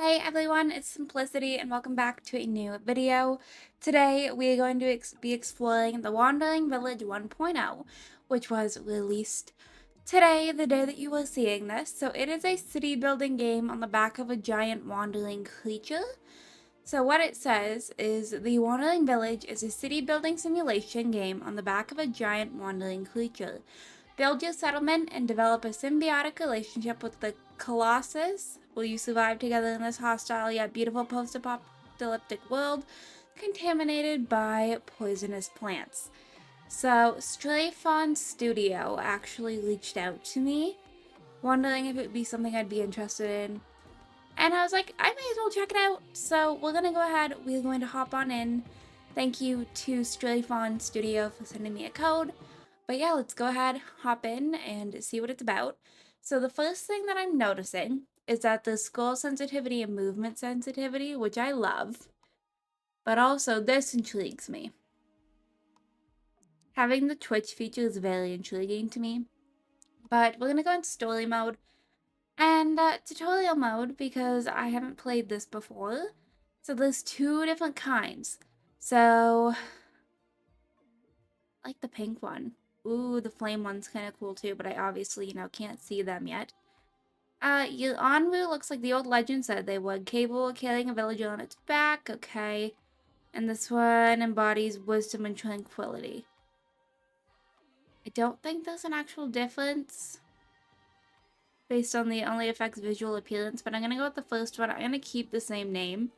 Hey everyone, it's Simplicity and welcome back to a new video. Today we are going to be exploring the Wandering Village 1.0, which was released today, the day that you were seeing this. So it is a city building game on the back of a giant wandering creature. So what it says is the Wandering Village is a city building simulation game on the back of a giant wandering creature. Build your settlement and develop a symbiotic relationship with the Colossus. Will you survive together in this hostile yet beautiful post-apocalyptic world contaminated by poisonous plants? So, Stray Fawn Studio actually reached out to me, wondering if it would be something I'd be interested in. And I was like, I may as well check it out. So, we're going to go ahead. We're going to hop on in. Thank you to Stray Fawn Studio for sending me a code. But yeah, let's go ahead, hop in, and see what it's about. So the first thing that I'm noticing is that the scroll sensitivity and movement sensitivity, which I love, but also this intrigues me. Having the Twitch feature is very intriguing to me. But we're going to go into story mode and tutorial mode because I haven't played this before. So there's two different kinds. So, I like the pink one. Ooh, the flame one's kind of cool too, but I obviously, can't see them yet. Your Onbu looks like the old legend said they would. Capable of carrying a villager on its back, okay. And this one embodies wisdom and tranquility. I don't think there's an actual difference based on the only affects visual appearance, but I'm gonna go with the first one. I'm gonna keep the same name.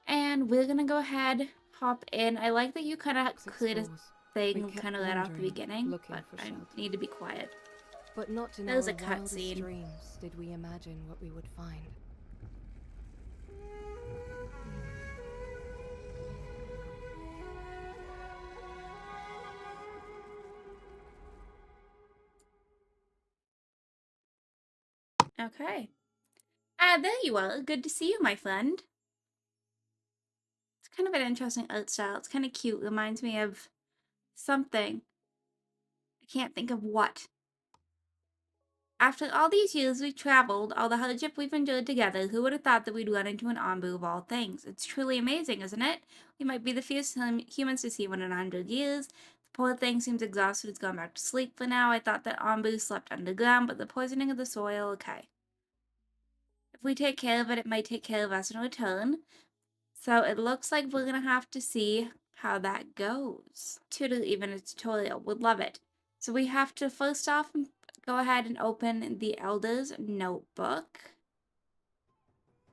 And we're gonna go ahead, hop in. I like that you kind of create a thing kind of right off the beginning, but I need to be quiet. But not in There's our a wildest cutscene. dreams did we imagine what we would find. Okay. There you are. Good to see you, my friend. It's kind of an interesting art style. It's kind of cute. Reminds me of something. I can't think of what. After all these years we've traveled, all the hardship we've endured together, who would have thought that we'd run into an Onbu of all things? It's truly amazing, isn't it? We might be the fewest humans to see one in 100 years. The poor thing seems exhausted. It's gone back to sleep for now. I thought that Onbu slept underground, but the poisoning of the soil, okay. If we take care of it, it might take care of us in return. So it looks like we're gonna have to see how that goes. Even a tutorial, would love it. So we have to first off go ahead and open the Elder's Notebook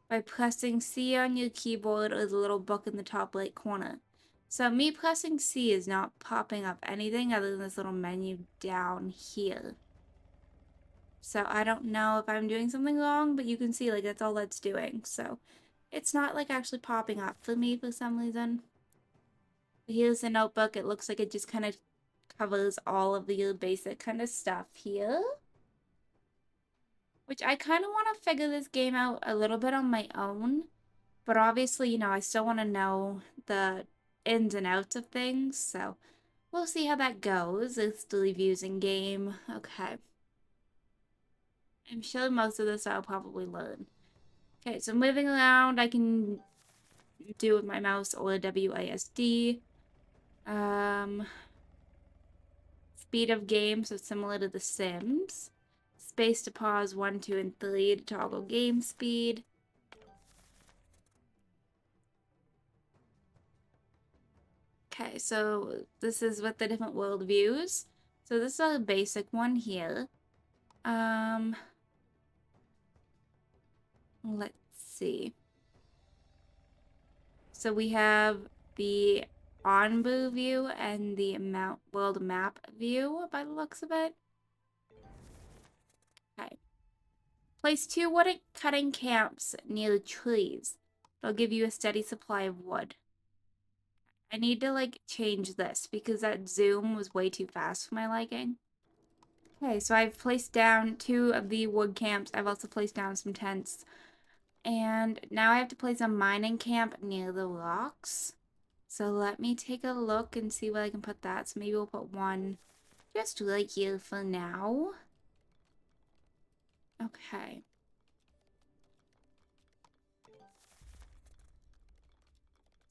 by pressing C on your keyboard or the little book in the top right corner. So me pressing C is not popping up anything other than this little menu down here. So I don't know if I'm doing something wrong, but you can see like that's all that's doing. So it's not like actually popping up for me for some reason. Here's the notebook. It looks like it just kind of covers all of the basic kind of stuff here. Which I kind of want to figure this game out a little bit on my own. But obviously, I still want to know the ins and outs of things. So we'll see how that goes. It's the reviews in game. Okay. I'm sure most of this I'll probably learn. Okay, so moving around, I can do with my mouse or WASD. Speed of game, so similar to The Sims. Space to pause 1, 2, and 3 to toggle game speed. Okay, so this is with the different world views. So this is a basic one here. Let's see. So we have the Onbu view and the world map view by the looks of it. Okay. Place 2 wood cutting camps near the trees. They'll give you a steady supply of wood. I need to like change this because that zoom was way too fast for my liking. Okay, so I've placed down 2 of the wood camps. I've also placed down some tents. And now I have to place a mining camp near the rocks. So let me take a look and see where I can put that. So maybe we'll put one just right here for now. Okay.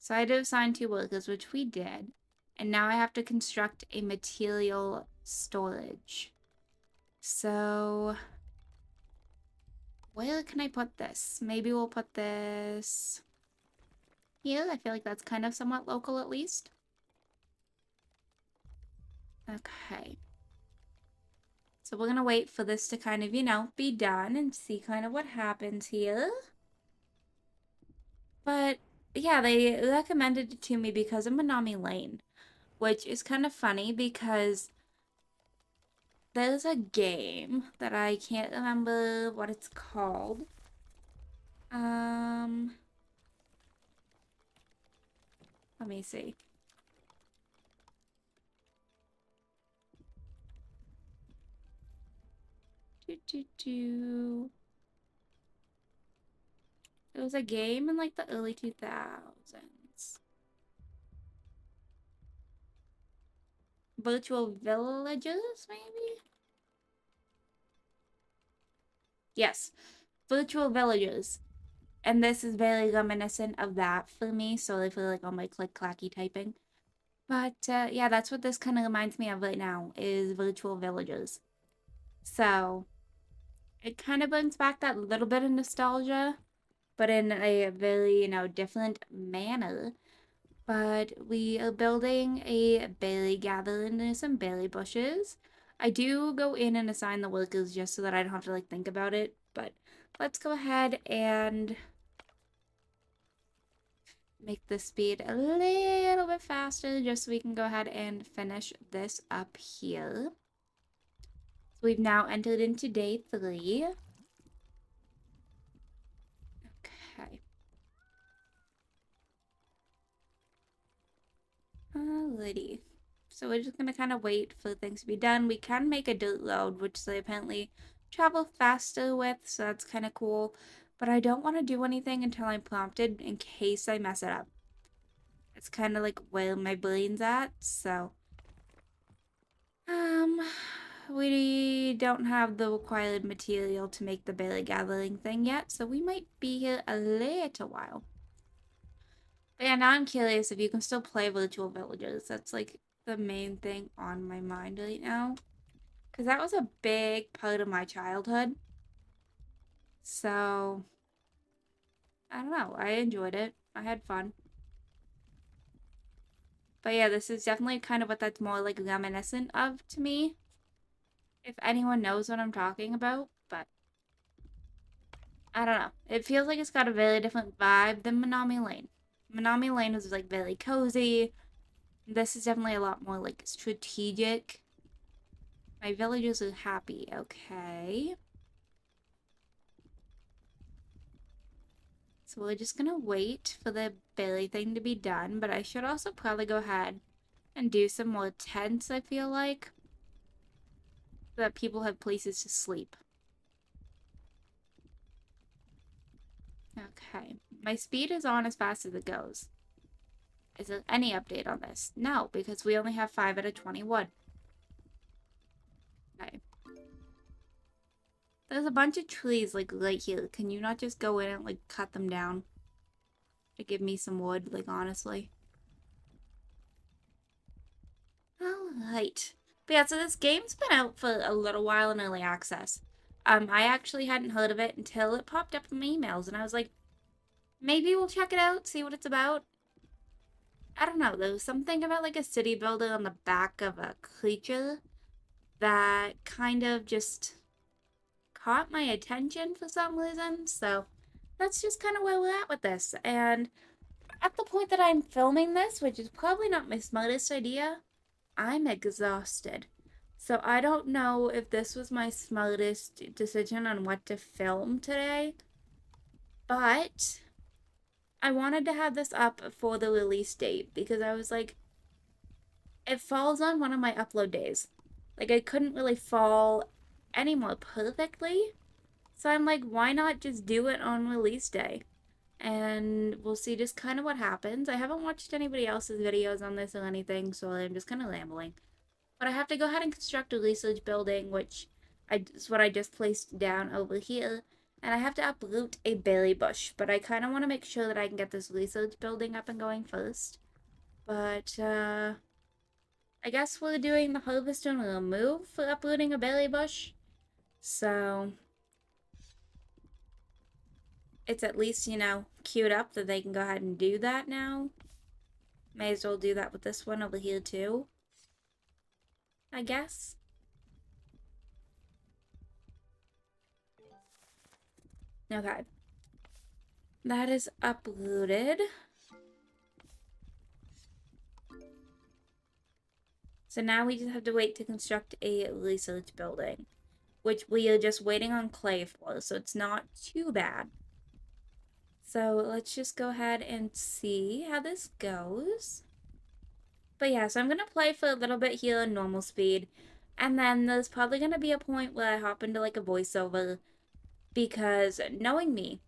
So I had to assign 2 workers, which we did. And now I have to construct a material storage. So where can I put this? Maybe we'll put this here. I feel like that's kind of somewhat local at least. Okay. So we're gonna wait for this to kind of, be done and see kind of what happens here. But yeah, they recommended it to me because of Manami Lane, which is kind of funny because there's a game that I can't remember what it's called. Um, Let me see. Do, do, do. It was a game in like the early 2000s. Virtual Villages, maybe? Yes, Virtual Villages. And this is very reminiscent of that for me, so I feel like all my click-clacky typing. But yeah, that's what this kind of reminds me of right now, is Virtual Villages. So, it kind of brings back that little bit of nostalgia, but in a very, different manner. But we are building a berry gathering and some berry bushes. I do go in and assign the workers just so that I don't have to like think about it, but let's go ahead and make the speed a little bit faster just so we can go ahead and finish this up here. So we've now entered into day 3. Okay. Alrighty. So we're just gonna kind of wait for things to be done. We can make a dirt road, which they apparently travel faster with, so that's kind of cool. But I don't want to do anything until I'm prompted in case I mess it up. It's kind of like where my brain's at, so. Um, we don't have the required material to make the berry gathering thing yet, so we might be here a little while. But yeah, now I'm curious if you can still play virtual villages. That's like the main thing on my mind right now. Because that was a big part of my childhood. So, I don't know. I enjoyed it. I had fun. But yeah, this is definitely kind of what that's more like reminiscent of to me. If anyone knows what I'm talking about. But, I don't know. It feels like it's got a very different vibe than Manami Lane. Manami Lane was like very cozy. This is definitely a lot more like strategic. My villagers are happy. Okay. So we're just gonna wait for the berry thing to be done, but I should also probably go ahead and do some more tents, I feel like, so that people have places to sleep. Okay. My speed is on as fast as it goes. Is there any update on this? No, because we only have 5 out of 20 wood. Okay. There's a bunch of trees, like, right here. Can you not just go in and, like, cut them down to give me some wood, like, honestly? Alright. But yeah, so this game's been out for a little while in early access. I actually hadn't heard of it until it popped up in my emails, and I was like, maybe we'll check it out, see what it's about. I don't know, there was something about like a city builder on the back of a creature that kind of just caught my attention for some reason, so that's just kind of where we're at with this. And at the point that I'm filming this, which is probably not my smartest idea, I'm exhausted. So I don't know if this was my smartest decision on what to film today, but I wanted to have this up for the release date because I was like, it falls on one of my upload days. Like, I couldn't really fall any more perfectly. So I'm like, why not just do it on release day? And we'll see just kind of what happens. I haven't watched anybody else's videos on this or anything, so I'm just kind of rambling. But I have to go ahead and construct a research building, which is what I just placed down over here. And I have to uproot a berry bush, but I kind of want to make sure that I can get this research building up and going first. But, I guess we're doing the harvest and remove for uprooting a berry bush. So, it's at least, queued up that they can go ahead and do that now. May as well do that with this one over here too, I guess. Okay. That is uploaded. So now we just have to wait to construct a research building, which we are just waiting on clay for, so it's not too bad. So let's just go ahead and see how this goes. But yeah, so I'm going to play for a little bit here on normal speed. And then there's probably going to be a point where I hop into like a voiceover. Because knowing me,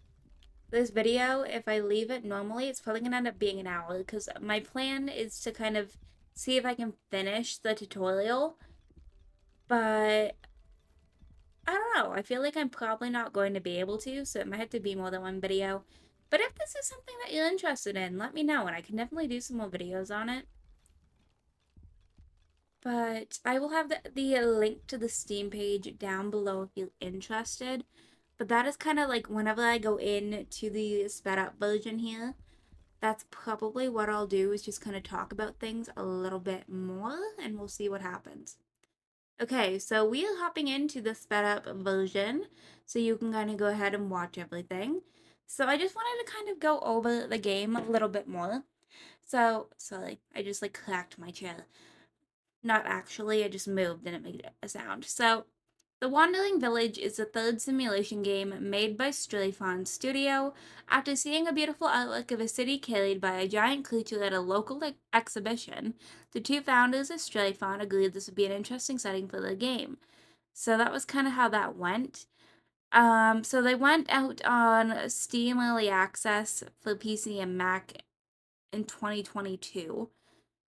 this video, if I leave it normally, it's probably going to end up being an hour. Because my plan is to kind of see if I can finish the tutorial. But I don't know. I feel like I'm probably not going to be able to. So it might have to be more than one video. But if this is something that you're interested in, let me know. And I can definitely do some more videos on it. But I will have the link to the Steam page down below if you're interested. But that is kind of like whenever I go in to the sped up version here, that's probably what I'll do is just kind of talk about things a little bit more and we'll see what happens. Okay, so we are hopping into the sped up version so you can kind of go ahead and watch everything. So I just wanted to kind of go over the game a little bit more. So, sorry, I just like cracked my chair. Not actually, I just moved and it made a sound. So, The Wandering Village is the third simulation game made by Strayfon Studio after seeing a beautiful artwork of a city carried by a giant creature at a local exhibition. The two founders of Strayfon agreed this would be an interesting setting for the game. So that was kind of how that went. So they went out on Steam Early Access for PC and Mac in 2022.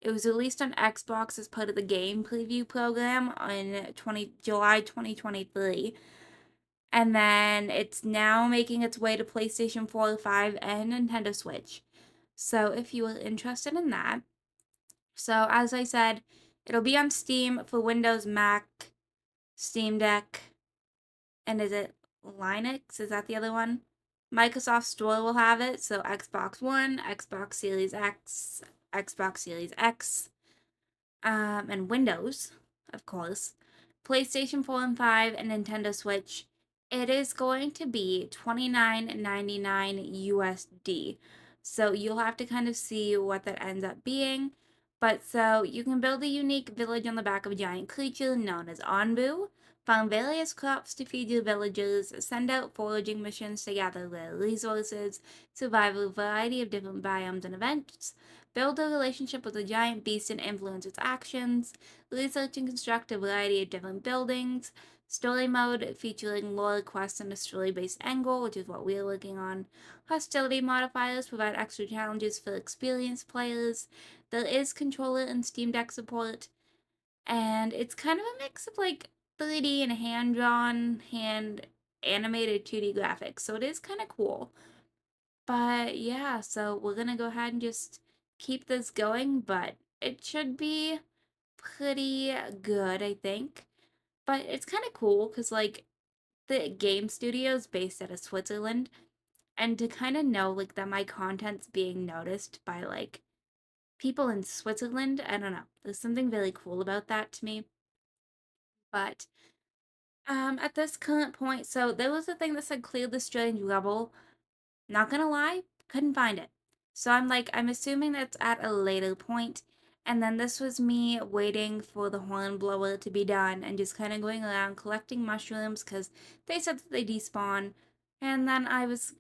It was released on Xbox as part of the game preview program on July 2023. And then it's now making its way to PlayStation 4, 5, and Nintendo Switch. So if you are interested in that. So as I said, it'll be on Steam for Windows, Mac, Steam Deck, and is it Linux? Is that the other one? Microsoft Store will have it, so Xbox One, Xbox Series X, Xbox Series X, and Windows, of course, PlayStation 4 and 5, and Nintendo Switch, it is going to be $29.99 USD. So you'll have to kind of see what that ends up being. But so you can build a unique village on the back of a giant creature known as Onbu, farm various crops to feed your villagers, send out foraging missions to gather rare resources, survive a variety of different biomes and events, build a relationship with a giant beast and influence its actions, research and construct a variety of different buildings, story mode featuring lore quests and a story-based angle, which is what we're working on, hostility modifiers provide extra challenges for experienced players, there is controller and Steam Deck support, and it's kind of a mix of like 3D and hand-drawn, hand-animated 2D graphics, so it is kind of cool. But yeah, so we're gonna go ahead and just keep this going, but it should be pretty good, I think. But it's kind of cool because, like, the game studio is based out of Switzerland, and to kind of know, like, that my content's being noticed by, like, people in Switzerland, I don't know. There's something really cool about that to me. But, at this current point, so there was a thing that said clear the strange rubble. Not gonna lie, couldn't find it. So I'm like, I'm assuming that's at a later point. And then this was me waiting for the hornblower to be done and just kind of going around collecting mushrooms because they said that they despawn. And then I was,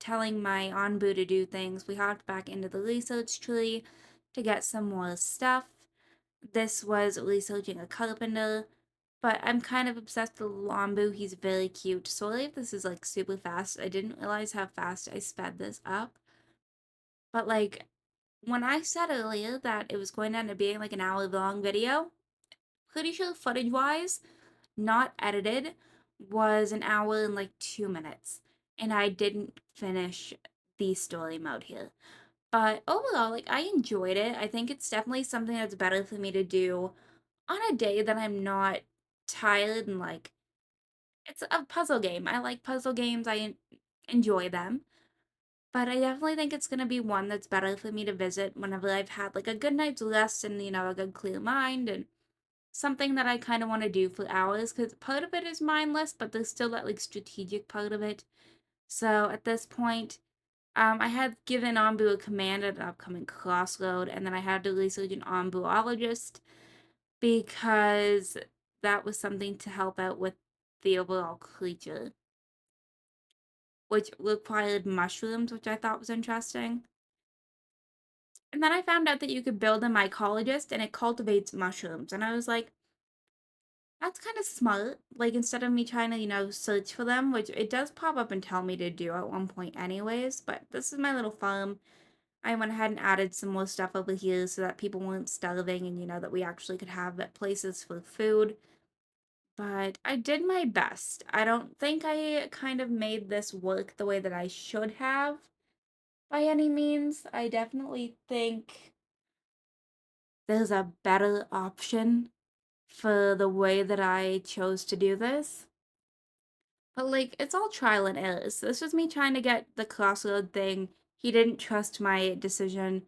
telling my Onbu to do things. We hopped back into the research tree to get some more stuff. This was researching a carpenter. But I'm kind of obsessed with Onbu. He's very cute. Sorry if this is like super fast. I didn't realize how fast I sped this up. But like when I said earlier that it was going to end up being like an hour long video, pretty sure footage wise, not edited, was an hour and like 2 minutes, and I didn't finish the story mode here. But overall, like I enjoyed it. I think it's definitely something that's better for me to do on a day that I'm not tired and like it's a puzzle game. I like puzzle games. Enjoy them. But I definitely think it's gonna be one that's better for me to visit whenever I've had like a good night's rest and a good clear mind and something that I kind of want to do for hours because part of it is mindless, but there's still that like strategic part of it. So at this point, I had given Onbu a command at an upcoming crossroad, and then I had to research an Onbuologist because that was something to help out with the overall creature, which required mushrooms, which I thought was interesting. And then I found out that you could build a mycologist and it cultivates mushrooms. And I was like, that's kind of smart. Like, instead of me trying to, search for them, which it does pop up and tell me to do at one point, anyways. But this is my little farm. I went ahead and added some more stuff over here so that people weren't starving and, that we actually could have places for food. But I did my best. I don't think I kind of made this work the way that I should have by any means. I definitely think there's a better option for the way that I chose to do this. But like, it's all trial and errors. This was me trying to get the crossroad thing. He didn't trust my decision,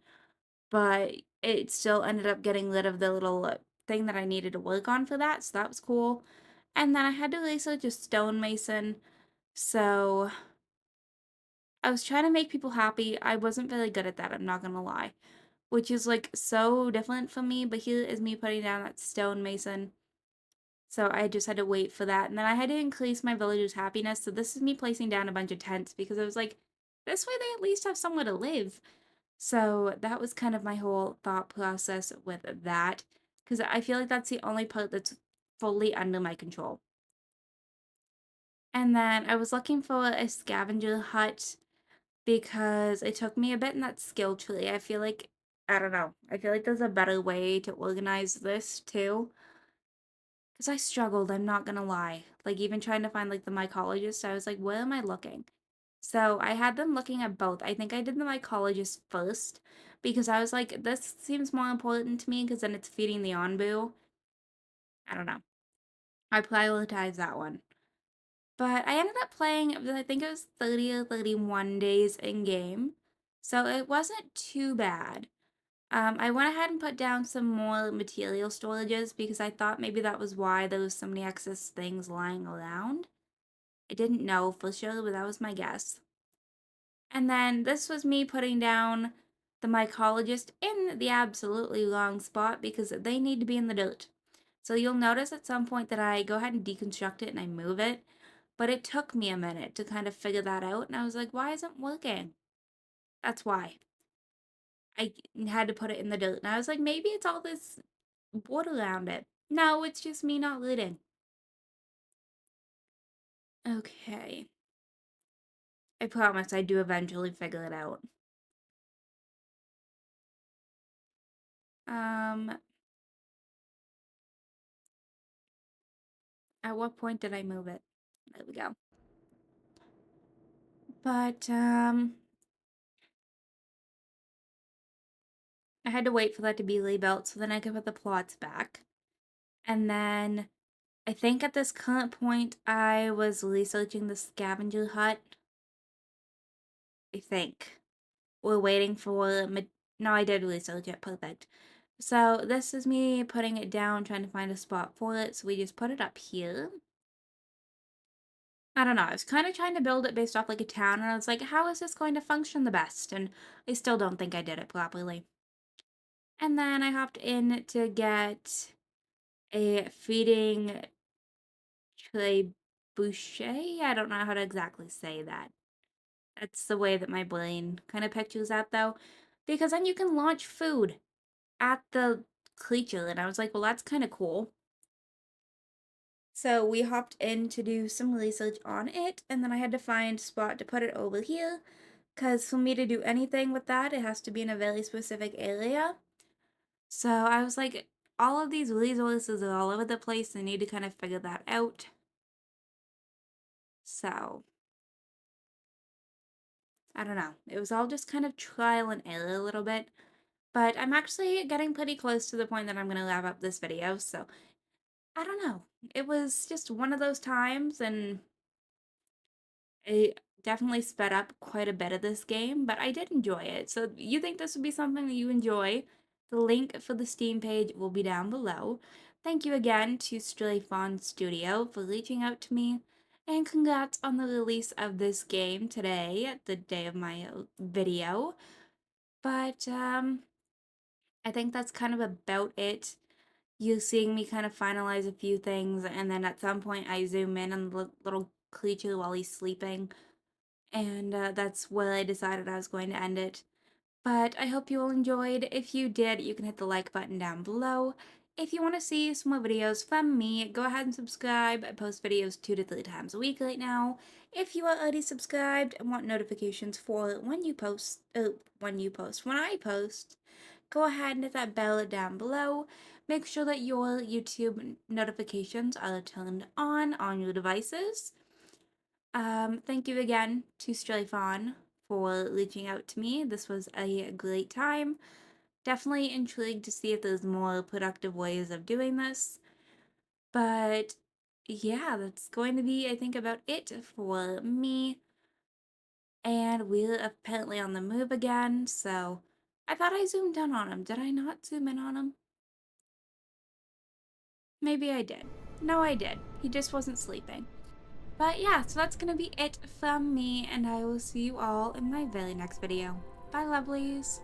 but it still ended up getting rid of the little thing that I needed to work on for that, so that was cool. And then I had to research a stonemason, so I was trying to make people happy. I wasn't very good at that, I'm not gonna lie. Which is like so different from me, but here is me putting down that stonemason. So I just had to wait for that. And then I had to increase my villagers' happiness. So this is me placing down a bunch of tents because I was like, this way they at least have somewhere to live. So that was kind of my whole thought process with that. Because I feel like that's the only part that's fully under my control. And then I was looking for a scavenger hut because it took me a bit in that skill tree. I don't know, I feel like there's a better way to organize this too. Because I struggled, I'm not gonna lie. Like, even trying to find, like, the mycologist, I was like, where am I looking? So I had them looking at both. I think I did the mycologist first because I was like, this seems more important to me because then it's feeding the Onbu. I don't know. I prioritized that one. But I ended up playing, I think it was 30 or 31 days in game. So it wasn't too bad. I went ahead and put down some more material storages because I thought maybe that was why there was so many excess things lying around. I didn't know for sure, but that was my guess. And then this was me putting down the mycologist in the absolutely wrong spot because they need to be in the dirt. So you'll notice at some point that I go ahead and deconstruct it and I move it, but it took me a minute to kind of figure that out, and I was like, why isn't it working? That's why. I had to put it in the dirt, and I was like, maybe it's all this wood around it. No, it's just me not reading. Okay. I promise I do eventually figure it out. Um, at what point did I move it? There we go. But, I had to wait for that to be rebuilt so then I could put the plots back. And then, I think at this current point, I was researching the scavenger hut. I think. We're waiting for, no, I did research it, perfect. So this is me putting it down, trying to find a spot for it, so we just put it up here. I don't know, I was kind of trying to build it based off like a town, and I was like, how is this going to function the best? And I still don't think I did it properly. And then I hopped in to get a feeding trebuchet. I don't know how to exactly say that. That's the way that my brain kind of pictures that though. Because then you can launch food at the creature, and I was like, well, that's kind of cool. So we hopped in to do some research on it, and then I had to find a spot to put it over here, because for me to do anything with that, it has to be in a very specific area. So I was like, all of these resources are all over the place, I need to kind of figure that out. So, I don't know. It was all just kind of trial and error a little bit. But I'm actually getting pretty close to the point that I'm going to wrap up this video. So, I don't know. It was just one of those times, and it definitely sped up quite a bit of this game, but I did enjoy it. So you think this would be something that you enjoy? The link for the Steam page will be down below. Thank you again to Stray Fawn Studio for reaching out to me, and congrats on the release of this game today, the day of my video. But I think that's kind of about it. You seeing me kind of finalize a few things, and then at some point I zoom in on the little creature while he's sleeping. And that's where I decided I was going to end it. But I hope you all enjoyed. If you did, you can hit the like button down below. If you want to see some more videos from me, go ahead and subscribe. I post videos 2 to 3 times a week right now. If you are already subscribed and want notifications for when I post, go ahead and hit that bell down below. Make sure that your YouTube notifications are turned on your devices. Thank you again to Stray Fawn for reaching out to me. This was a great time. Definitely intrigued to see if there's more productive ways of doing this. But yeah, that's going to be, I think, about it for me. And we're apparently on the move again, so I thought I zoomed in on him. Did I not zoom in on him? Maybe I did. No, I did. He just wasn't sleeping. But yeah, so that's gonna be it from me, and I will see you all in my very next video. Bye, lovelies!